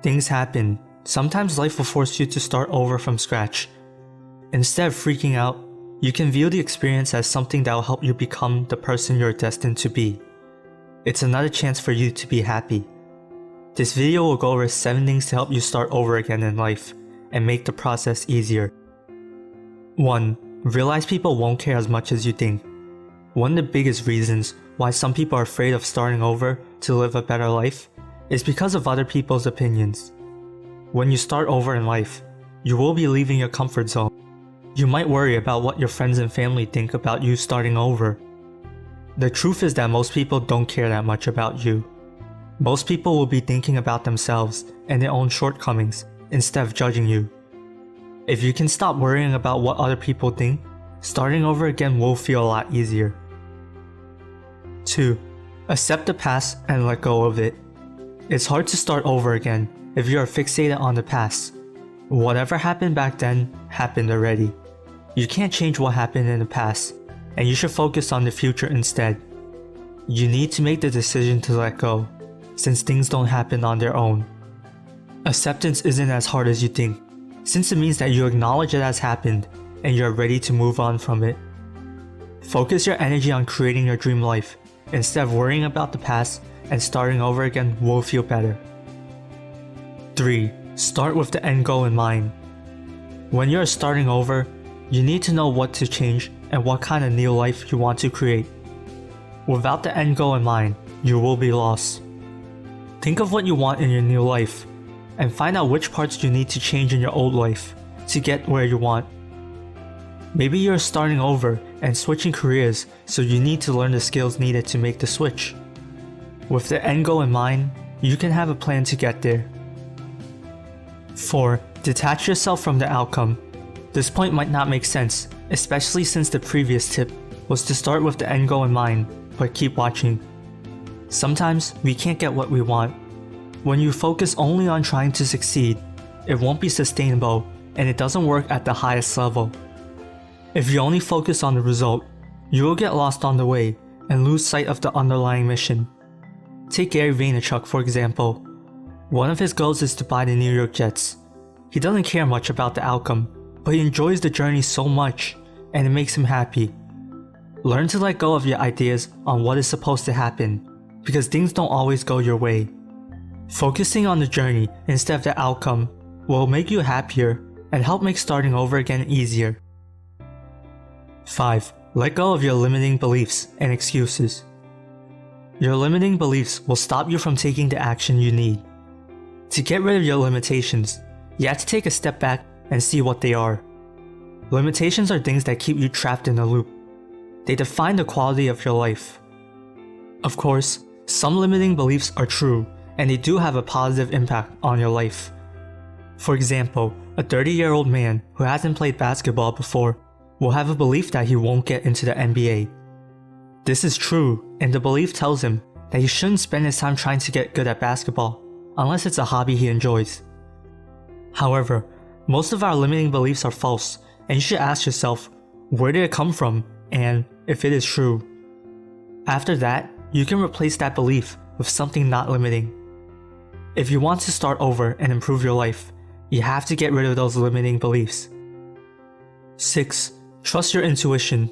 Things happen. Sometimes life will force you to start over from scratch. Instead of freaking out, you can view the experience as something that will help you become the person you're destined to be. It's another chance for you to be happy. This video will go over 7 things to help you start over again in life and make the process easier. 1. Realize people won't care as much as you think. One of the biggest reasons why some people are afraid of starting over to live a better life is because of other people's opinions. When you start over in life, you will be leaving your comfort zone. You might worry about what your friends and family think about you starting over. The truth is that most people don't care that much about you. Most people will be thinking about themselves and their own shortcomings instead of judging you. If you can stop worrying about what other people think, starting over again will feel a lot easier. 2. Accept the past and let go of it. It's hard to start over again if you are fixated on the past. Whatever happened back then happened already. You can't change what happened in the past, and you should focus on the future instead. You need to make the decision to let go, since things don't happen on their own. Acceptance isn't as hard as you think, since it means that you acknowledge it has happened and you're ready to move on from it. Focus your energy on creating your dream life instead of worrying about the past, and starting over again will feel better. 3. Start with the end goal in mind. When you're starting over, you need to know what to change and what kind of new life you want to create. Without the end goal in mind, you will be lost. Think of what you want in your new life, and find out which parts you need to change in your old life to get where you want. Maybe you're starting over and switching careers, so you need to learn the skills needed to make the switch. With the end goal in mind, you can have a plan to get there. 4. Detach yourself from the outcome. This point might not make sense, especially since the previous tip was to start with the end goal in mind, but keep watching. Sometimes we can't get what we want. When you focus only on trying to succeed, it won't be sustainable and it doesn't work at the highest level. If you only focus on the result, you will get lost on the way and lose sight of the underlying mission. Take Gary Vaynerchuk for example. One of his goals is to buy the New York Jets. He doesn't care much about the outcome, but he enjoys the journey so much and it makes him happy. Learn to let go of your ideas on what is supposed to happen, because things don't always go your way. Focusing on the journey instead of the outcome will make you happier and help make starting over again easier. 5. Let go of your limiting beliefs and excuses. Your limiting beliefs will stop you from taking the action you need. To get rid of your limitations, you have to take a step back and see what they are. Limitations are things that keep you trapped in a loop. They define the quality of your life. Of course, some limiting beliefs are true, and they do have a positive impact on your life. For example, a 30-year-old man who hasn't played basketball before will have a belief that he won't get into the NBA. This is true, and the belief tells him that he shouldn't spend his time trying to get good at basketball, unless it's a hobby he enjoys. However, most of our limiting beliefs are false, and you should ask yourself, where did it come from, and if it is true. After that, you can replace that belief with something not limiting. If you want to start over and improve your life, you have to get rid of those limiting beliefs. 6. Trust your intuition.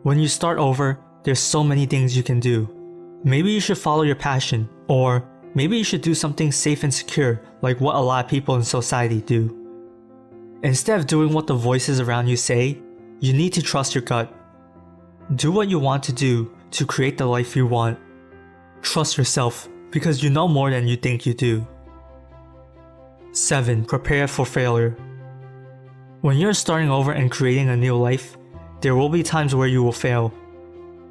When you start over, there's so many things you can do. Maybe you should follow your passion, or maybe you should do something safe and secure like what a lot of people in society do. Instead of doing what the voices around you say, you need to trust your gut. Do what you want to do to create the life you want. Trust yourself, because you know more than you think you do. 7. Prepare for failure. When you're starting over and creating a new life, there will be times where you will fail.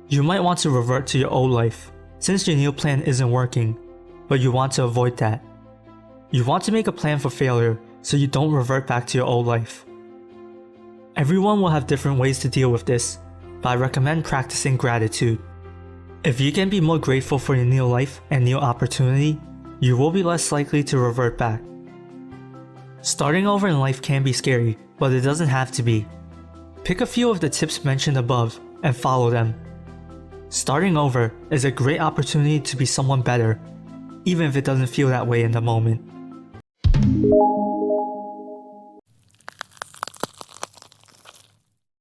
You might want to revert to your old life, since your new plan isn't working, but you want to avoid that. You want to make a plan for failure so you don't revert back to your old life. Everyone will have different ways to deal with this, but I recommend practicing gratitude. If you can be more grateful for your new life and new opportunity, you will be less likely to revert back. Starting over in life can be scary, but it doesn't have to be. Pick a few of the tips mentioned above and follow them. Starting over is a great opportunity to be someone better, even if it doesn't feel that way in the moment. you.